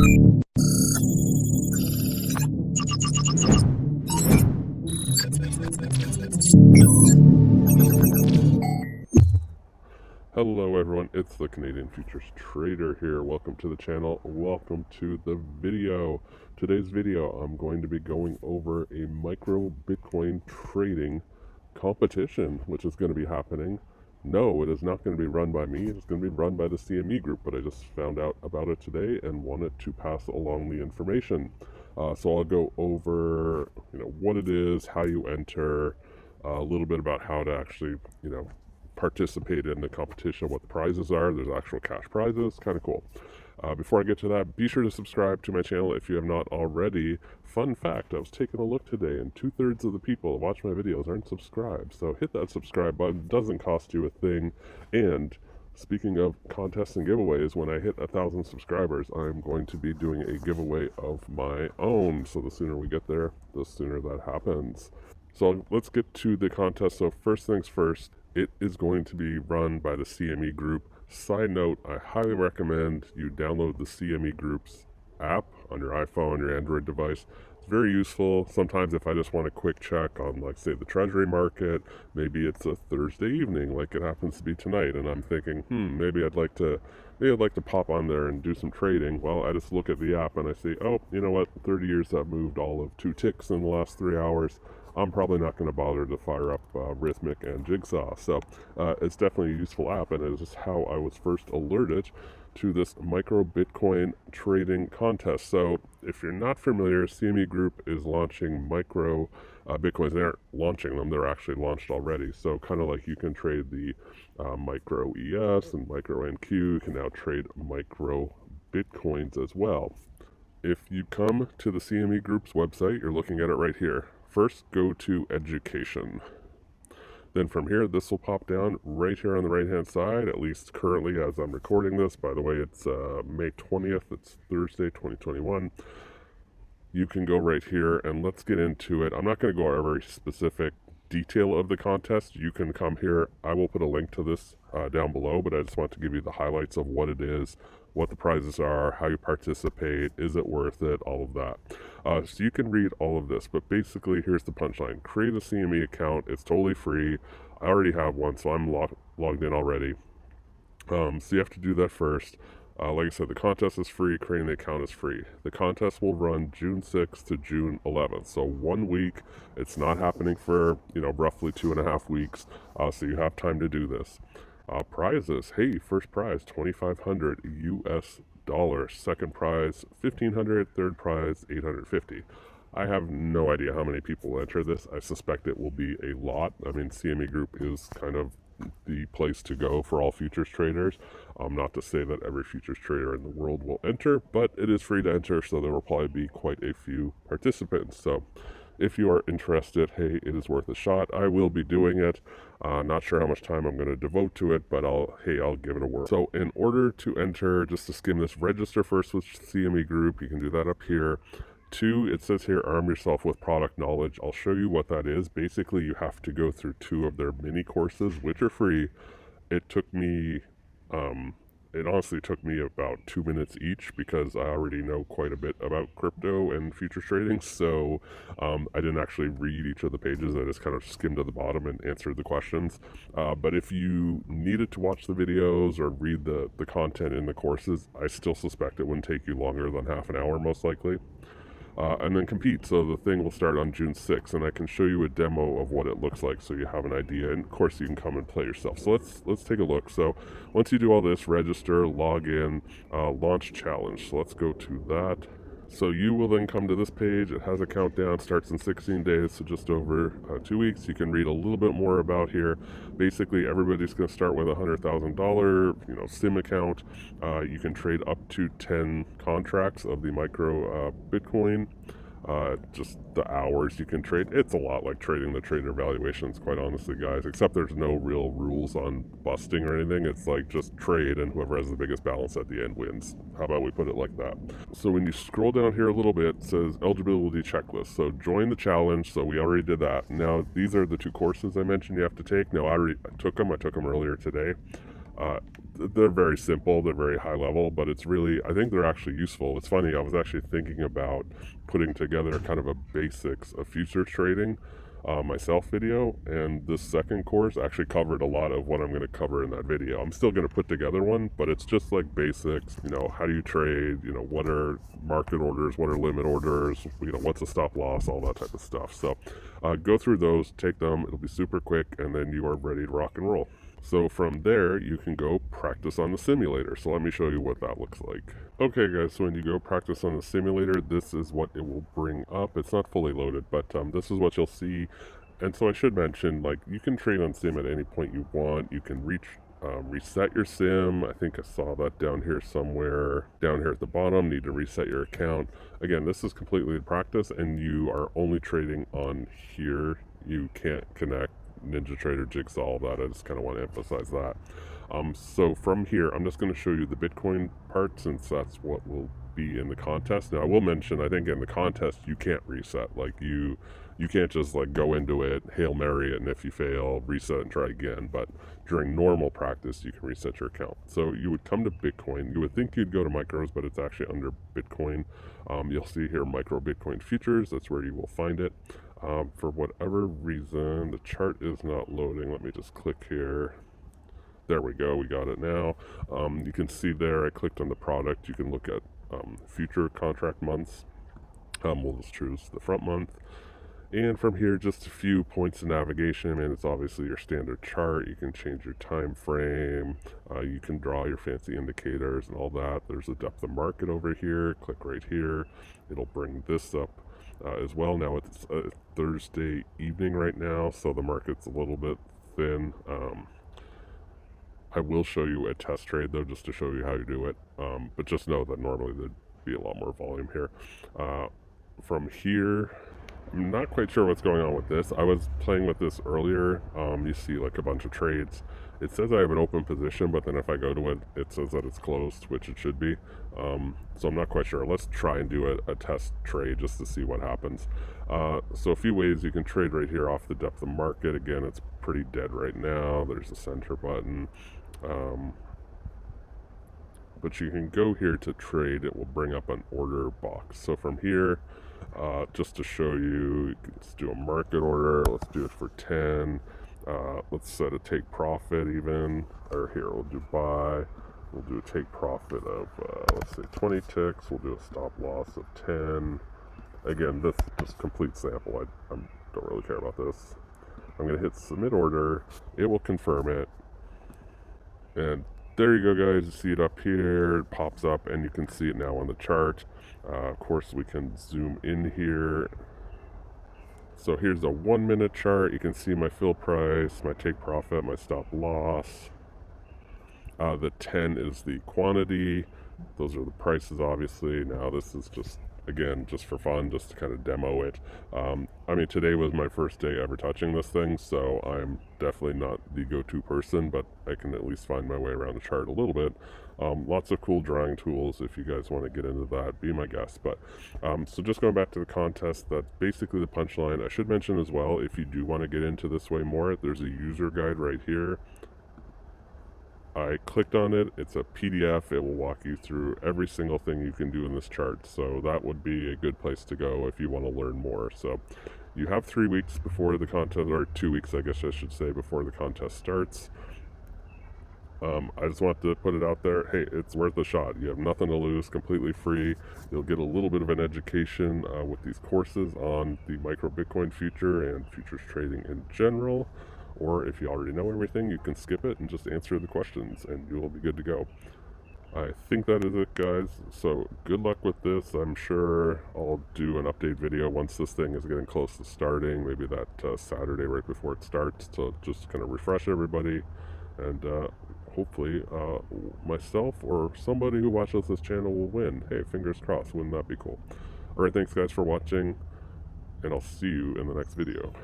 Hello everyone, it's the Canadian Futures Trader here. Welcome to the channel. Welcome to the video. Today's video, I'm going to be going over a micro Bitcoin trading competition, which is going to be happening. No, it is not going to be run by me. It's going to be run by the CME Group, but I just found out about it today and wanted to pass along the information. So I'll go over, what it is, how you enter, a little bit about how to actually, participate in the competition, what the prizes are. There's actual cash prizes, kind of cool. Before I get to that, be sure to subscribe to my channel if you have not already. Fun fact, I was taking a look today and 2/3 of the people that watch my videos aren't subscribed, so hit that subscribe button. It doesn't cost you a thing. And speaking of contests and giveaways, when I hit 1,000 subscribers, I'm going to be doing a giveaway of my own, so the sooner we get there, the sooner that happens. So let's get to the contest. So first things first, it is going to be run by the CME Group. Side note, I highly recommend you download the CME Group's app on your iPhone, your Android device. It's very useful. Sometimes if I just want a quick check on, like, say, the treasury market, maybe it's a Thursday evening like it happens to be tonight, and I'm thinking, maybe I'd like to pop on there and do some trading. Well, I just look at the app and I see, oh, you know what, 30 years have moved all of 2 ticks in the last 3 hours. I'm probably not going to bother to fire up Rhythmic and Jigsaw. So it's definitely a useful app, and it is how I was first alerted to this micro Bitcoin trading contest. So if you're not familiar, CME Group is launching micro Bitcoins. They aren't launching them, they're actually launched already. So kind of like you can trade the micro ES and micro NQ, you can now trade micro Bitcoins as well. If you come to the CME Group's website, you're looking at it right here. First, go to Education. Then from here, this will pop down right here on the right-hand side, at least currently as I'm recording this. By the way, it's May 20th. It's Thursday, 2021. You can go right here, and let's get into it. I'm not going to go over every specific detail of the contest. You can come here. I will put a link to this down below, but I just want to give you the highlights of what it is, what the prizes are, how you participate, is it worth it, all of that. So you can read all of this, but basically here's the punchline. Create a CME account. It's totally free. I already have one, so I'm logged in already. So you have to do that first. Like I said, the contest is free. Creating the account is free. The contest will run June 6th to June 11th. So 1 week. It's not happening for, roughly 2.5 weeks. So you have time to do this. Prizes. Hey, first prize, $2,500 US. Second prize, $1,500. Third prize, $850. I have no idea how many people will enter this. I suspect it will be a lot. I mean, CME Group is kind of the place to go for all futures traders. Not to say that every futures trader in the world will enter, but it is free to enter, so there will probably be quite a few participants. So if you are interested, hey, it is worth a shot. I will be doing it. Not sure how much time I'm going to devote to it, but I'll give it a whirl. So in order to enter, just to skim this, register first with CME Group. You can do that up here. 2, it says here, arm yourself with product knowledge. I'll show you what that is. Basically, you have to go through 2 of their mini courses, which are free. It took me, it honestly took me about 2 minutes each because I already know quite a bit about crypto and futures trading. So I didn't actually read each of the pages. I just kind of skimmed to the bottom and answered the questions. But if you needed to watch the videos or read the content in the courses, I still suspect it wouldn't take you longer than half an hour, most likely. And then compete. So the thing will start on June 6th, and I can show you a demo of what it looks like so you have an idea. And of course, you can come and play yourself. So let's take a look. So once you do all this, register, log in, launch challenge. So let's go to that. So you will then come to this page. It has a countdown, starts in 16 days, so just over 2 weeks. You can read a little bit more about here. Basically, everybody's going to start with a $100,000, SIM account. You can trade up to 10 contracts of the micro Bitcoin. Just the hours you can trade. It's a lot like trading the trader valuations, quite honestly, guys, except there's no real rules on busting or anything. It's like just trade, and whoever has the biggest balance at the end wins. How about we put it like that? So when you scroll down here a little bit, it says eligibility checklist. So join the challenge. So we already did that. Now these are the 2 courses I mentioned you have to take. Now I took them earlier today. They're very simple, they're very high level, but it's really, I think they're actually useful. It's funny, I was actually thinking about putting together kind of a basics of futures trading myself video, and this second course actually covered a lot of what I'm going to cover in that video. I'm still going to put together one, but it's just like basics, how do you trade, what are market orders, what are limit orders, what's a stop loss, all that type of stuff. So go through those, take them, it'll be super quick, and then you are ready to rock and roll. So from there, you can go practice on the simulator. So let me show you what that looks like. Okay guys, so when you go practice on the simulator, this is what it will bring up. It's not fully loaded, but this is what you'll see. And so I should mention, you can trade on sim at any point you want. You can reset your sim. I think I saw that down here somewhere. Down here at the bottom, need to reset your account. Again, this is completely practice, and you are only trading on here. You can't connect NinjaTrader, Jigsaw, all that. I just kind of want to emphasize that. So from here, I'm just going to show you the Bitcoin part, since that's what will be in the contest. Now I will mention, I think in the contest you can't reset. You can't just go into it, Hail Mary it, and if you fail, reset and try again. But during normal practice, you can reset your account. So you would come to Bitcoin. You would think you'd go to micros, but it's actually under Bitcoin. You'll see here micro Bitcoin futures. That's where you will find it. For whatever reason, the chart is not loading. Let me just click here. There we go, we got it now. You can see there, I clicked on the product. You can look at future contract months. We'll just choose the front month. And from here, just a few points of navigation, and it's obviously your standard chart. You can change your time frame. You can draw your fancy indicators and all that. There's a depth of market over here. Click right here. It'll bring this up as well. Now it's Thursday evening right now, so the market's a little bit thin. I will show you a test trade though, just to show you how you do it. But just know that normally there'd be a lot more volume here. From here, I'm not quite sure what's going on with this. I was playing with this earlier. You see a bunch of trades. It says I have an open position, but then if I go to it, it says that it's closed, which it should be. So I'm not quite sure. Let's try and do a test trade just to see what happens. So a few ways you can trade right here off the depth of market. Again, it's pretty dead right now. There's a center button. But you can go here to trade. It will bring up an order box. So from here, just to show you, let's do a market order. Let's do it for 10. Let's set a take profit even, or here we'll do buy. We'll do a take profit of, let's say 20 ticks. We'll do a stop loss of 10. Again, this is just complete sample. I don't really care about this. I'm going to hit submit order. It will confirm it. And there you go, guys. You see it up here. It pops up, and you can see it now on the chart. Of course, we can zoom in here. So here's a 1 minute chart. You can see my fill price, my take profit, my stop loss. The 10 is the quantity. Those are the prices, obviously. Now this is just, again, just for fun, just to kind of demo it. I mean, today was my first day ever touching this thing, so I'm definitely not the go-to person, but I can at least find my way around the chart a little bit. Lots of cool drawing tools. If you guys want to get into that, be my guest. But so just going back to the contest, that's basically the punchline. I should mention as well, if you do want to get into this way more, there's a user guide right here. I clicked on it. It's a PDF. It will walk you through every single thing you can do in this chart. So that would be a good place to go if you want to learn more. So you have 3 weeks before the contest, or 2 weeks, I guess I should say, before the contest starts. I just want to put it out there. Hey, it's worth a shot. You have nothing to lose, completely free. You'll get a little bit of an education with these courses on the micro Bitcoin future and futures trading in general. Or if you already know everything, you can skip it and just answer the questions and you will be good to go. I think that is it, guys. So good luck with this. I'm sure I'll do an update video once this thing is getting close to starting, maybe that Saturday right before it starts, to just kind of refresh everybody. And hopefully myself or somebody who watches this channel will win. Hey, fingers crossed. Wouldn't that be cool? Alright, thanks guys for watching, and I'll see you in the next video.